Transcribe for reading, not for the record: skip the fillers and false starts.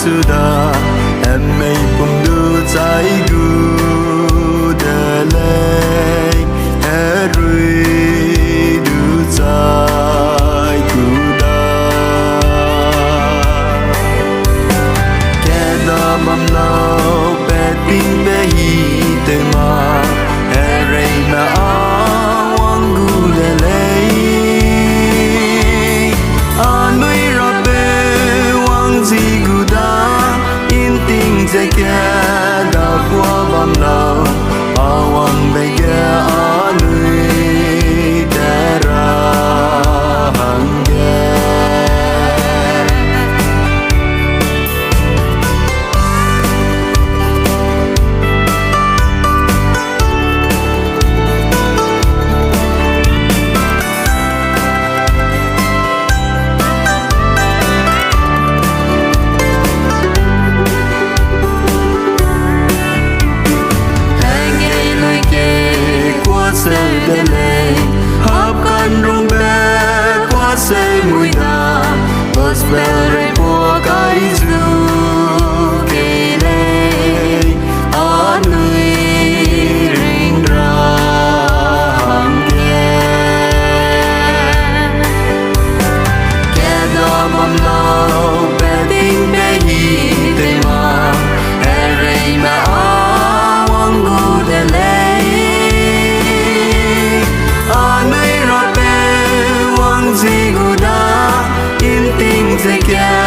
sudah em mây pum du trái gu de lệ rui du trái gu da kẻ da bầm lâu bé tin bé hi te ma rei na wang gu de lệ dễ kia đã qua bom nào awang bege anui tera hangge hấp cân rung bé qua xây mùi đà bớt bé rây bùa cái dù kê lê ở nuôi rình ra hằng kê kê đo bầm lâu bé tinh bé hi tê mà e rây mà wang gu đê lê gì gu da in tình dễ kia